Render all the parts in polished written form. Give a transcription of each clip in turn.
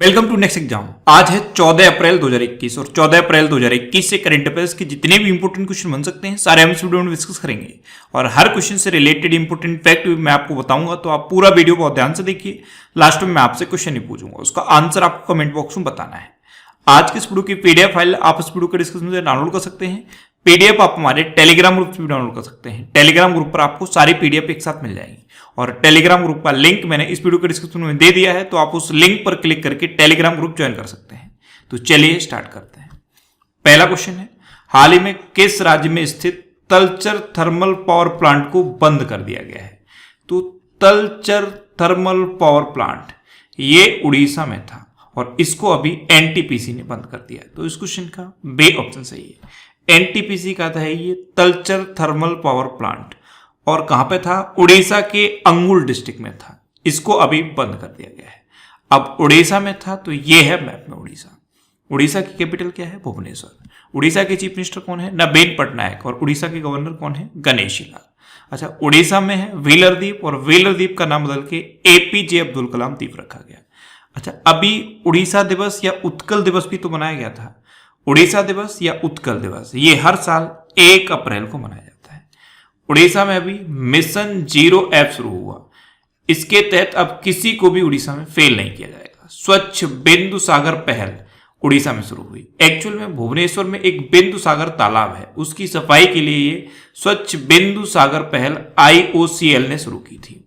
Welcome to next exam. आज है 14 अप्रैल 2021 और 14 अप्रैल 2021 से करंट अफेयर्स के जितने भी इंपोर्टेंट क्वेश्चन बन सकते हैं सारे हम इस वीडियो में डिस्कस करेंगे और हर क्वेश्चन से रिलेटेड इंपोर्टेंट फैक्ट भी मैं आपको बताऊंगा, तो आप पूरा वीडियो बहुत ध्यान से देखिए। लास्ट में मैं आपसे क्वेश्चन नहीं पूछूंगा, उसका आंसर आपको कमेंट बॉक्स में बताना है। आज के इस वीडियो की पीडीएफ फाइल आप इस वीडियो के डिस्क्रिप्शन से डाउनलोड कर सकते हैं। पीडीएफ आप हमारे टेलीग्राम ग्रुप से भी डाउनलोड कर सकते हैं। टेलीग्राम ग्रुप पर आपको सारी पीडीएफ एक साथ मिल जाएगी और टेलीग्राम ग्रुप का लिंक मैंने इस वीडियो के डिस्क्रिप्शन में दे दिया है, तो आप उस लिंक पर क्लिक करके टेलीग्राम ग्रुप ज्वाइन कर सकते हैं। तो चलिए स्टार्ट करते हैं। पहला क्वेश्चन है, हाल ही में किस राज्य में स्थित तलचर थर्मल पावर प्लांट को बंद कर दिया गया है? तो तलचर थर्मल पावर प्लांट ये उड़ीसा में था और इसको अभी एनटीपीसी ने बंद कर दिया। तो इस क्वेश्चन का बे ऑप्शन सही है। एनटीपीसी का था ये तलचर थर्मल पावर प्लांट और कहां पे था? उड़ीसा के अंगुल डिस्ट्रिक्ट में था। इसको अभी बंद कर दिया गया है। अब उड़ीसा में था तो ये है मैप में उड़ीसा। उड़ीसा की कैपिटल क्या है? भुवनेश्वर। उड़ीसा के चीफ मिनिस्टर कौन है? नवीन पटनायक। और उड़ीसा के गवर्नर कौन है? गणेशी लाल। अच्छा, उड़ीसा में है व्हीलर द्वीप और व्हीलर द्वीप का नाम बदल के एपीजे अब्दुल कलाम द्वीप रखा गया। अच्छा, अभी उड़ीसा दिवस या उत्कल दिवस भी तो मनाया गया था। उड़ीसा दिवस या उत्कल दिवस ये हर साल 1 अप्रैल को मनाया जाता है। उड़ीसा में अभी मिशन 0F शुरू हुआ। इसके तहत अब किसी को भी उड़ीसा में फेल नहीं किया जाएगा। स्वच्छ बिंदु सागर पहल उड़ीसा में शुरू हुई। एक्चुअल में भुवनेश्वर में एक बिंदु सागर तालाब है, उसकी सफाई के लिए ये स्वच्छ बिंदु सागर पहल IOCL ने शुरू की थी।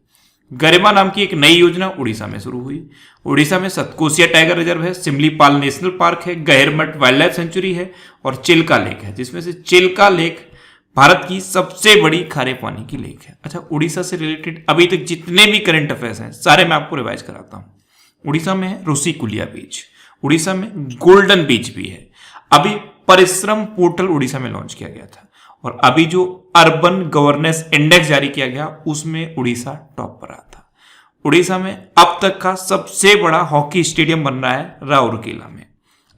गरिमा नाम की एक नई योजना उड़ीसा में शुरू हुई। उड़ीसा में सतकोसिया टाइगर रिजर्व है, सिमलीपाल नेशनल पार्क है, गहिरमठ वाइल्ड लाइफ सेंचुरी है और चिल्का लेक है, जिसमें से चिल्का लेक भारत की सबसे बड़ी खारे पानी की लेक है। अच्छा, उड़ीसा से रिलेटेड अभी तक जितने भी करंट अफेयर्स हैं सारे मैं आपको रिवाइज कराता हूं। उड़ीसा में है रुषिकुलिया बीच, उड़ीसा में गोल्डन बीच भी है। अभी परिश्रम पोर्टल उड़ीसा में लॉन्च किया गया था और अभी जो अर्बन गवर्नेंस इंडेक्स जारी किया गया उसमें उड़ीसा टॉप पर रहा था। उड़ीसा में अब तक का सबसे बड़ा हॉकी स्टेडियम बन रहा है राउरकेला में।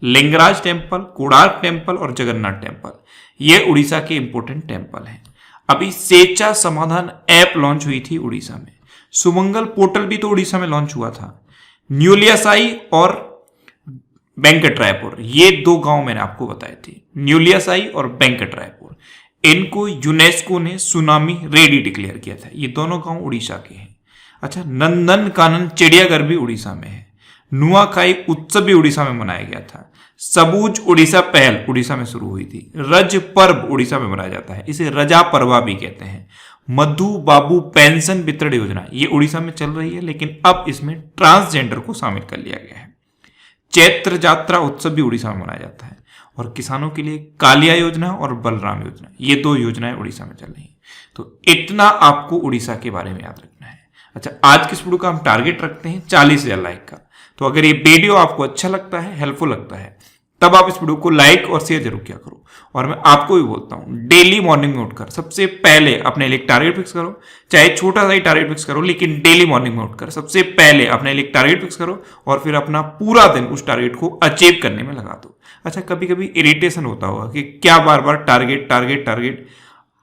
लिंगराज टेम्पल, कोणार्क टेम्पल और जगन्नाथ टेम्पल ये उड़ीसा के इंपोर्टेंट टेम्पल हैं। अभी सेचा समाधान ऐप लॉन्च हुई थी उड़ीसा में। सुमंगल पोर्टल भी तो उड़ीसा में लॉन्च हुआ था। न्यूलियासाई और वेंकटरायपुर ये 2 गांव मैंने आपको बताए थे, न्यूलियासाई और वेंकटरायपुर। इनको यूनेस्को ने सुनामी रेडी डिक्लेयर किया था। ये दोनों गांव उड़ीसा के हैं। अच्छा, नंदन कानन चिड़ियाघर भी उड़ीसा में है। नुआखाई उत्सव भी उड़ीसा में मनाया गया था। सबूज उड़ीसा पहल उड़ीसा में शुरू हुई थी। रज पर्व उड़ीसा में मनाया जाता है, इसे रजा पर्वा भी कहते हैं। मधु बाबू पेंशन वितरण योजना ये उड़ीसा में चल रही है, लेकिन अब इसमें ट्रांसजेंडर को शामिल कर लिया गया है। चैत्र यात्रा उत्सव भी उड़ीसा में मनाया जाता है और किसानों के लिए कालिया योजना और बलराम योजना ये 2 योजनाएं उड़ीसा में चल रही हैं। तो इतना आपको उड़ीसा के बारे में याद रखना है। अच्छा, आज के इस वीडियो का हम टारगेट रखते हैं 40,000 लाइक का। तो अगर ये वीडियो आपको अच्छा लगता है, हेल्पफुल लगता है, तब आप इस वीडियो को लाइक और शेयर जरूर किया करो। और मैं आपको भी बोलता हूं, डेली मॉर्निंग में उठकर सबसे पहले अपने लिए टारगेट फिक्स करो। चाहे छोटा सा ही टारगेट फिक्स करो, लेकिन डेली मॉर्निंग में उठकर सबसे पहले अपने लिए टारगेट फिक्स करो और फिर अपना पूरा दिन उस टारगेट को अचीव करने में लगा दो। अच्छा, कभी कभी इरिटेशन होता होगा कि क्या बार बार टारगेट टारगेट टारगेट।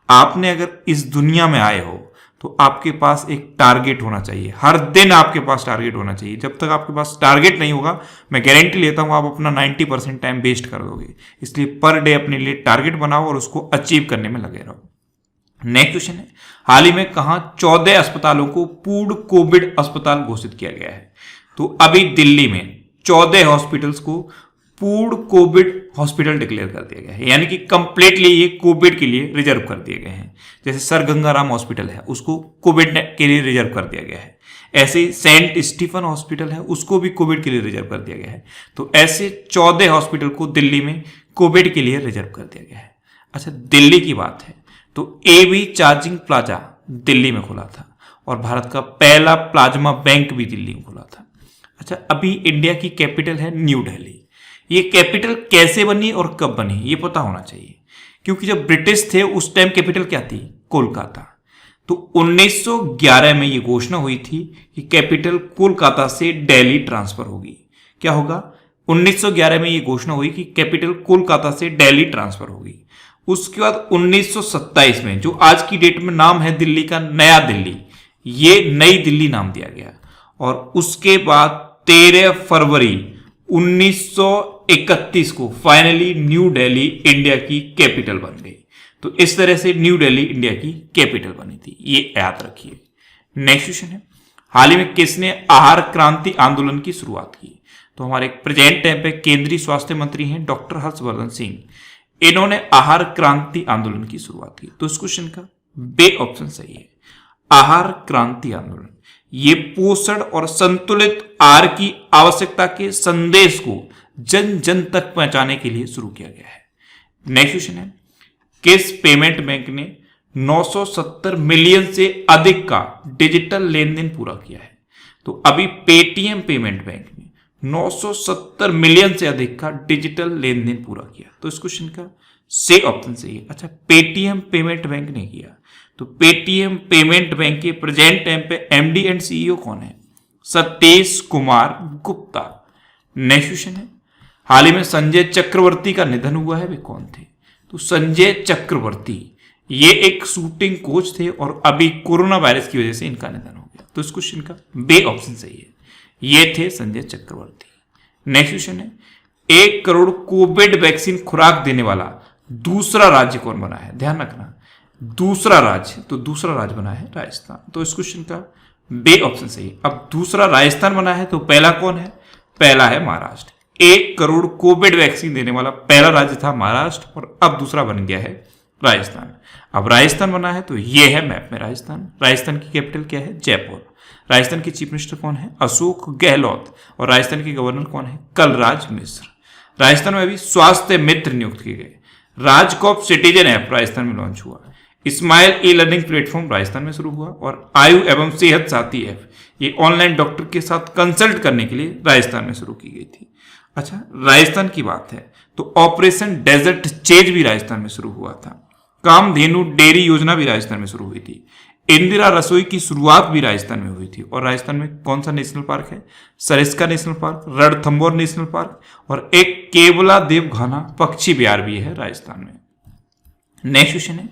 आपने अगर इस दुनिया में आए हो तो आपके पास एक टारगेट होना चाहिए। हर दिन आपके पास टारगेट होना चाहिए। जब तक आपके पास टारगेट नहीं होगा, मैं गारंटी लेता हूं आप अपना 90% टाइम वेस्ट कर दोगे। इसलिए पर डे अपने लिए टारगेट बनाओ और उसको अचीव करने में लगे रहो। नेक्स्ट क्वेश्चन है, हाल ही में कहां 14 अस्पतालों को पूर्ण कोविड अस्पताल घोषित किया गया है? तो अभी दिल्ली में 14 हॉस्पिटल्स को पूर्ण कोविड हॉस्पिटल डिक्लेयर कर दिया गया है, यानी कि कंप्लीटली ये कोविड के लिए रिजर्व कर दिए गए हैं। जैसे सर गंगाराम हॉस्पिटल है, उसको कोविड के लिए रिजर्व कर दिया गया है। ऐसे सेंट स्टीफन हॉस्पिटल है, उसको भी कोविड के लिए रिजर्व कर दिया गया है। तो ऐसे 14 हॉस्पिटल को दिल्ली में कोविड के लिए रिजर्व कर दिया गया है। अच्छा, दिल्ली की बात है तो AB चार्जिंग प्लाजा दिल्ली में खुला था और भारत का पहला प्लाज्मा बैंक भी दिल्ली में खुला था। अच्छा, अभी इंडिया की कैपिटल है न्यू दिल्ली। ये कैपिटल कैसे बनी और कब बनी ये पता होना चाहिए, क्योंकि जब ब्रिटिश थे उस टाइम कैपिटल क्या थी? कोलकाता। तो 1911 में ये घोषणा हुई थी कि कैपिटल कोलकाता से दिल्ली ट्रांसफर होगी। क्या होगा? 1911 में ये घोषणा हुई कि कैपिटल कोलकाता से दिल्ली ट्रांसफर होगी। उसके बाद 1927 में जो आज की डेट में नाम है दिल्ली का, नया दिल्ली, ये नई दिल्ली नाम दिया गया। और उसके बाद 13 फरवरी 1931 को फाइनली न्यू दिल्ली इंडिया की कैपिटल बन गई। तो इस तरह से न्यू दिल्ली इंडिया की कैपिटल बनी थी, ये याद रखिए। नेक्स्ट क्वेश्चन है, हाल ही में किसने आहार क्रांति आंदोलन की शुरुआत की? तो हमारे प्रेजेंट टाइम पे केंद्रीय स्वास्थ्य मंत्री हैं डॉक्टर हर्षवर्धन सिंह। इन्होंने आहार क्रांति आंदोलन की शुरुआत की। तो इस क्वेश्चन का बे ऑप्शन सही है। आहार क्रांति आंदोलन ये पोषण और संतुलित आहार की आवश्यकता के संदेश को जन जन तक पहुंचाने के लिए शुरू किया गया है। नेक्स्ट क्वेश्चन है, किस पेमेंट बैंक ने 970 मिलियन से अधिक का डिजिटल लेन देन पूरा किया है? तो अभी पेटीएम पेमेंट बैंक ने 970 मिलियन से अधिक का डिजिटल लेन देन पूरा किया। तो इस क्वेश्चन का से ऑप्शन सही है। अच्छा, पेटीएम पेमेंट बैंक ने किया। तो पेटीएम पेमेंट बैंक के प्रेजेंट टाइम पे एमडी एंड सीईओ कौन है? सतीश कुमार गुप्ता। नेक्स्ट क्वेश्चन है, हाल ही में संजय चक्रवर्ती का निधन हुआ है, वे कौन थे? तो संजय चक्रवर्ती ये एक शूटिंग कोच थे और अभी कोरोना वायरस की वजह से इनका निधन हो गया। तो इस क्वेश्चन का बे ऑप्शन सही है, ये थे संजय चक्रवर्ती। नेक्स्ट क्वेश्चन है, 1 करोड़ कोविड वैक्सीन खुराक देने वाला दूसरा राज्य कौन बना है? ध्यान रखना, दूसरा राज्य, तो दूसरा राज्य बना है राजस्थान। तो इस क्वेश्चन का बे ऑप्शन सही है। अब दूसरा राजस्थान बना है, तो पहला कौन है? पहला है महाराष्ट्र। 1 करोड़ कोविड वैक्सीन देने वाला पहला राज्य था महाराष्ट्र और अब दूसरा बन गया है राजस्थान। अब राजस्थान बना है, तो ये है मैप में राजस्थान। राजस्थान की कैपिटल क्या है? जयपुर। राजस्थान के चीफ मिनिस्टर कौन है? अशोक गहलोत। और राजस्थान के गवर्नर कौन है? कलराज मिश्र। राजस्थान में अभी स्वास्थ्य मित्र नियुक्त किए गए। राजकॉप सिटीजन ऐप राजस्थान में लॉन्च हुआ। Smile e learning platform Rajasthan में शुरू हुआ। और आयु एवं सेहत साथी ऐप ये ऑनलाइन डॉक्टर के साथ कंसल्ट करने के लिए राजस्थान में शुरू की गई थी। अच्छा, राजस्थान की बात है तो ऑपरेशन डेजर्ट चेज भी राजस्थान में शुरू हुआ था। कामधेनु डेयरी योजना भी राजस्थान में शुरू हुई थी। इंदिरा रसोई की शुरुआत भी राजस्थान में हुई थी। और राजस्थान में कौन सा नेशनल पार्क है? Sariska national park, Ranthambore national park और एक केवला देवघाना पक्षी विहार भी है राजस्थान में। नेक्स्ट क्वेश्चन है,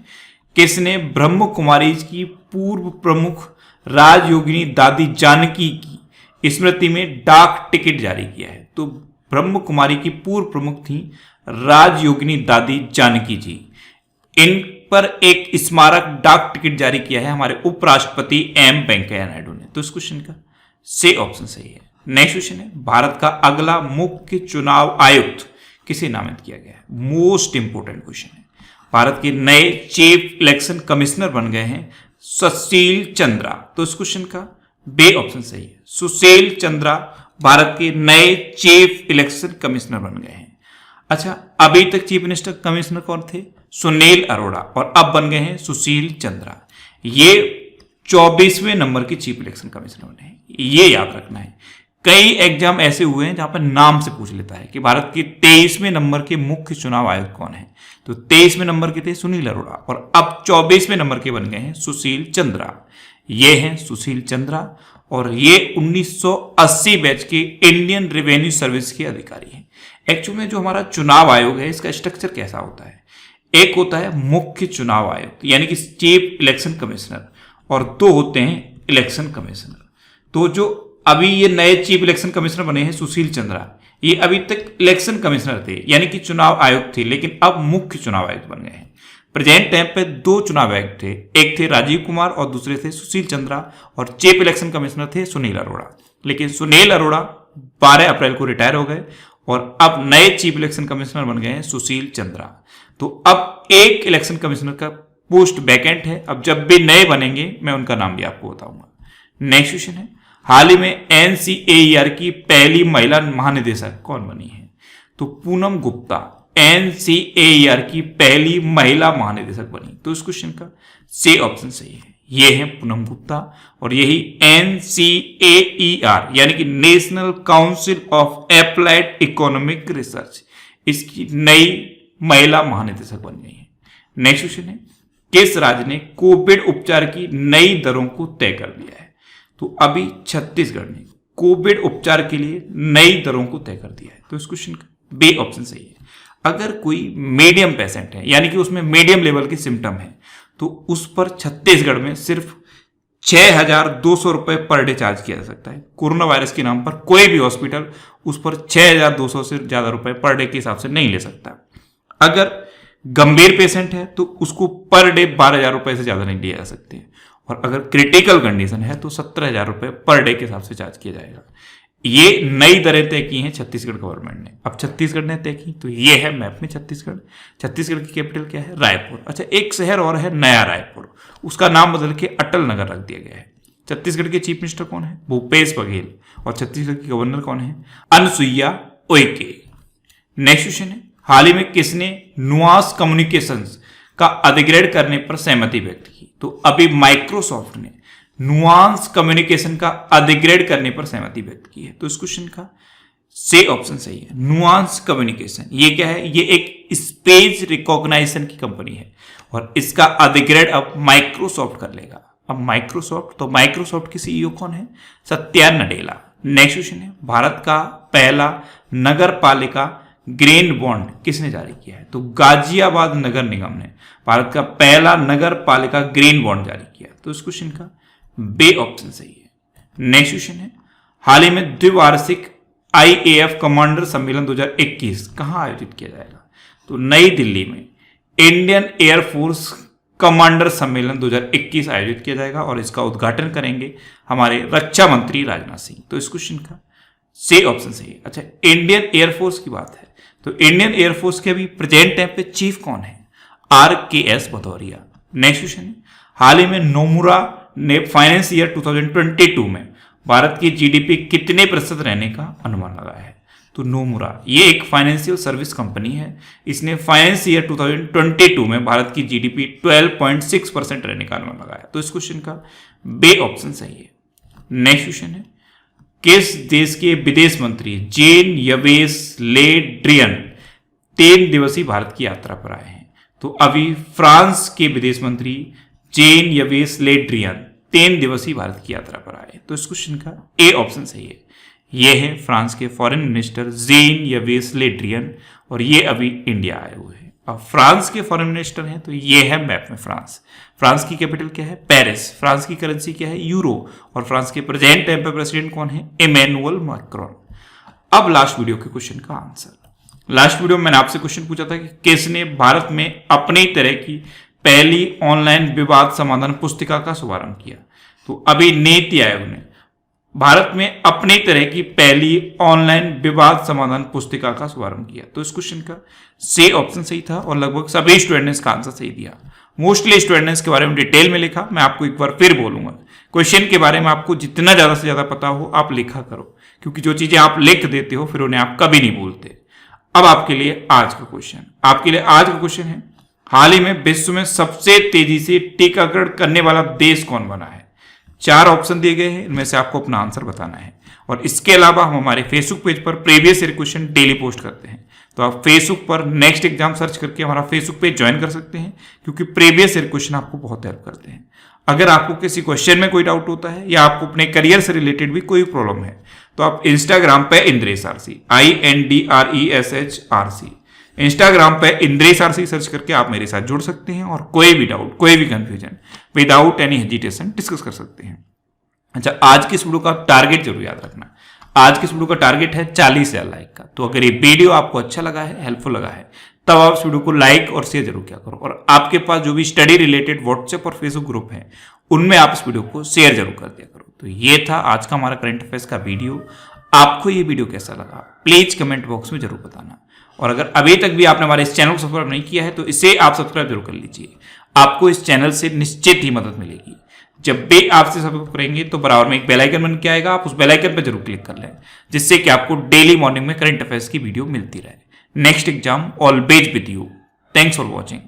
किसने ब्रह्म कुमारी की पूर्व प्रमुख राजयोगिनी दादी जानकी की स्मृति में डाक टिकट जारी किया है? तो ब्रह्म कुमारी की पूर्व प्रमुख थी राजयोगिनी दादी जानकी जी। इन पर एक स्मारक डाक टिकट जारी किया है हमारे उपराष्ट्रपति एम वेंकैया नायडू ने। तो इस क्वेश्चन का से ऑप्शन सही है। नेक्स्ट क्वेश्चन है, भारत का अगला मुख्य चुनाव आयुक्त किसे नामित किया गया है? मोस्ट इंपोर्टेंट क्वेश्चन है। भारत के नए चीफ इलेक्शन कमिश्नर बन गए हैं सुशील चंद्रा। तो इस क्वेश्चन का बे ऑप्शन सही है। सुशील चंद्रा भारत के नए चीफ इलेक्शन कमिश्नर बन गए हैं। अच्छा, अभी तक चीफ मिनिस्टर कमिश्नर कौन थे? सुनील अरोड़ा। और अब बन गए हैं सुशील चंद्रा। ये 24वें नंबर के चीफ इलेक्शन कमिश्नर बने हैं, ये याद रखना है। कई एग्जाम ऐसे हुए हैं जहां पर नाम से पूछ लेता है कि भारत के 23वें नंबर के मुख्य चुनाव आयुक्त कौन है। तो 23वें नंबर के थे सुनील अरोड़ा और अब 24वें नंबर के बन गए हैं सुशील चंद्रा। ये हैं सुशील चंद्रा और ये 1980 बैच के इंडियन रेवेन्यू सर्विस के अधिकारी हैं। एक्चुअली में जो हमारा चुनाव आयोग है इसका स्ट्रक्चर कैसा होता है? एक होता है मुख्य चुनाव आयुक्त यानी कि चीफ इलेक्शन कमिश्नर और 2 होते हैं इलेक्शन कमिश्नर। तो जो अभी ये नए चीफ इलेक्शन कमिश्नर बने हैं सुशील चंद्रा, ये अभी तक इलेक्शन कमिश्नर थे यानी कि चुनाव आयुक्त थे, लेकिन अब मुख्य चुनाव आयुक्त बन गए हैं। प्रेजेंट टाइम पे 2 चुनाव आयुक्त थे, एक थे राजीव कुमार और दूसरे थे सुशील चंद्रा और चीफ इलेक्शन कमिश्नर थे सुनील अरोड़ा। लेकिन सुनील अरोड़ा 12 अप्रैल को रिटायर हो गए और अब नए चीफ इलेक्शन कमिश्नर बन गए हैं सुशील चंद्रा। तो अब एक इलेक्शन कमिश्नर का पोस्ट वैकेंट है। अब जब भी नए बनेंगे मैं उनका नाम भी आपको बताऊंगा। नेक्स्ट क्वेश्चन है, हाल ही में एनसीएईआर की पहली महिला महानिदेशक कौन बनी है? तो पूनम गुप्ता एनसीएईआर की पहली महिला महानिदेशक बनी। तो इस क्वेश्चन का से ऑप्शन सही है, ये है पूनम गुप्ता और यही एनसीएईआर यानी कि national council of applied economic research इसकी नई महिला महानिदेशक बन गई है। नेक्स्ट क्वेश्चन है, किस राज्य ने कोविड उपचार की नई दरों को तय कर दिया है? तो अभी छत्तीसगढ़ ने कोविड उपचार के लिए नई दरों को तय कर दिया है। तो इस क्वेश्चन का बी ऑप्शन सही है। अगर कोई मीडियम पेशेंट है यानी कि उसमें मीडियम लेवल के सिम्टम है तो उस पर छत्तीसगढ़ में सिर्फ 6,200 रुपए पर डे चार्ज किया जा सकता है। कोरोना वायरस के नाम पर कोई भी हॉस्पिटल उस पर 6,200 से ज्यादा रुपए पर डे के हिसाब से नहीं ले सकता। अगर गंभीर पेशेंट है तो उसको पर डे 12,000 रुपए से ज्यादा नहीं दिए जा सकते, और अगर क्रिटिकल कंडीशन है तो 17,000 रुपए पर डे के हिसाब से चार्ज किया जाएगा। ये नई दरें तय की हैं छत्तीसगढ़ गवर्नमेंट ने। अब छत्तीसगढ़ ने तय की तो ये है मैप में छत्तीसगढ़। छत्तीसगढ़ की कैपिटल क्या है? रायपुर। अच्छा, एक शहर और है नया रायपुर, उसका नाम बदल के अटल नगर रख दिया गया है। छत्तीसगढ़ के चीफ मिनिस्टर कौन है? भूपेश बघेल। और छत्तीसगढ़ की गवर्नर कौन है? अनुसुईया उइके। नेक्स्ट क्वेश्चन है, हाल ही में किसने नुआंस कम्युनिकेशंस का अधिग्रहण करने पर सहमति व्यक्त की? तो अभी माइक्रोसॉफ्ट ने नुआंस कम्युनिकेशन का अधिग्रहण करने पर सहमति व्यक्त की है। तो इस क्वेश्चन का से ऑप्शन सही है। नुआंस कम्युनिकेशन ये क्या है? ये एक स्पेस रिकॉग्नाइजेशन की कंपनी है और इसका अधिग्रहण अब माइक्रोसॉफ्ट कर लेगा। अब माइक्रोसॉफ्ट की सीईओ कौन है? सत्या नडेला। नेक्स्ट क्वेश्चन है, भारत का पहला नगर पालिका ग्रीन बॉन्ड किसने जारी किया है? तो गाजियाबाद नगर निगम ने भारत का पहला नगर पालिका ग्रीन बॉन्ड जारी किया। तो इस क्वेश्चन का बे ऑप्शन सही है। नेक्स्ट क्वेश्चन है, हाल ही में द्विवार्षिक IAF कमांडर सम्मेलन 2021 कहां आयोजित किया जाएगा? तो नई दिल्ली में इंडियन एयरफोर्स कमांडर सम्मेलन 2021 आयोजित किया जाएगा और इसका उद्घाटन करेंगे हमारे रक्षा मंत्री राजनाथ सिंह। तो इस क्वेश्चन का से ऑप्शन सही है। अच्छा, इंडियन एयरफोर्स की बात है तो इंडियन एयरफोर्स के अभी प्रेजेंट टाइम पे चीफ कौन है? RKS भदौरिया। नेक्स्ट क्वेश्चन है, हाल ही में नोमुरा ने फाइनेंस ईयर 2022 में भारत की GDP कितने प्रतिशत रहने का अनुमान लगाया है? तो नोमुरा ये एक फाइनेंशियल सर्विस कंपनी है। इसने फाइनेंस ईयर 2022 में भारत की GDP 12.6% रहने का अनुमान लगाया। तो इस क्वेश्चन का बे ऑप्शन सही है। नेक्स्ट क्वेश्चन है, किस देश के विदेश मंत्री जेन यवेस ले ड्रियन 3 दिवसीय भारत की यात्रा पर आए हैं? तो अभी फ्रांस के विदेश मंत्री जेन यवेस ले ड्रियन 3 दिवसीय भारत की यात्रा पर आए। तो इस क्वेश्चन का ए ऑप्शन सही है। ये है फ्रांस के फॉरेन मिनिस्टर जेन यवेस ले ड्रियन और ये अभी इंडिया आए हुए हैं। अब फ्रांस के फॉरेन मिनिस्टर हैं तो ये है मैप में फ्रांस। फ्रांस की कैपिटल क्या है? पेरिस। फ्रांस की करेंसी क्या है? यूरो। और फ्रांस के प्रेजेंट टाइम पे प्रेसिडेंट कौन है? Emmanuel Macron. अब लास्ट वीडियो के क्वेश्चन का आंसर। लास्ट वीडियो में मैंने आपसे क्वेश्चन पूछा था कि किसने भारत में अपनी तरह की पहली ऑनलाइन विवाद समाधान पुस्तिका का शुभारंभ किया? तो अभी नीति आयोग ने भारत में अपनी तरह की पहली ऑनलाइन विवाद समाधान पुस्तिका का शुभारंभ किया। तो इस क्वेश्चन का से ऑप्शन सही था और लगभग सभी स्टूडेंट ने इसका आंसर सही दिया। मोस्टली स्टूडेंट ने इसके बारे में डिटेल में लिखा। मैं आपको एक बार फिर बोलूंगा, क्वेश्चन के बारे में आपको जितना ज्यादा से ज्यादा पता हो आप लिखा करो, क्योंकि जो चीजें आप लिख देते हो फिर उन्हें आप कभी नहीं भूलते। अब आपके लिए आज का क्वेश्चन है, हाल ही में विश्व में सबसे तेजी से टीकाकरण करने वाला देश कौन बना है? 4 ऑप्शन दिए गए हैं, इनमें से आपको अपना आंसर बताना है। और इसके अलावा हम हमारे फेसबुक पेज पर previous year question daily post करते हैं, तो आप फेसबुक पर नेक्स्ट एग्जाम सर्च करके हमारा फेसबुक पेज ज्वाइन कर सकते हैं, क्योंकि प्रीवियस ईयर क्वेश्चन आपको बहुत हेल्प करते हैं। अगर आपको किसी क्वेश्चन में कोई डाउट होता है या आपको अपने करियर से रिलेटेड भी कोई प्रॉब्लम है तो आप इंस्टाग्राम पे इंद्रेश आरसी INDRESHRC इंस्टाग्राम पे इंद्रेश आरसी सर्च करके आप मेरे साथ जुड़ सकते हैं और कोई भी डाउट, कोई भी confusion without any hesitation discuss कर सकते हैं। अच्छा, आज की इस वीडियो का टारगेट जरूर याद रखना। आज की इस वीडियो का टारगेट है 40,000 लाइक का। तो अगर ये वीडियो आपको अच्छा लगा है, हेल्पफुल लगा है, तब आप इस वीडियो को लाइक और शेयर जरूर किया करो। और आपके पास जो भी स्टडी रिलेटेड व्हाट्सएप और फेसबुक ग्रुप है उनमें आप इस वीडियो को शेयर जरूर कर दिया करो। तो ये था आज का हमारा करंट अफेयर्स का वीडियो। आपको ये वीडियो कैसा लगा प्लीज कमेंट बॉक्स में जरूर बताना। और अगर अभी तक भी आपने हमारे इस चैनल को सब्सक्राइब नहीं किया है तो इसे आप सब्सक्राइब जरूर कर लीजिए। आपको इस चैनल से निश्चित ही मदद मिलेगी। जब भी आपसे सब्सक्राइब करेंगे तो बराबर में एक बेल आइकन बन के आएगा, आप उस बेल आइकन पर जरूर क्लिक कर लें, जिससे कि आपको डेली मॉर्निंग में करंट अफेयर्स की वीडियो मिलती रहे। Next exam always with you. Thanks for watching.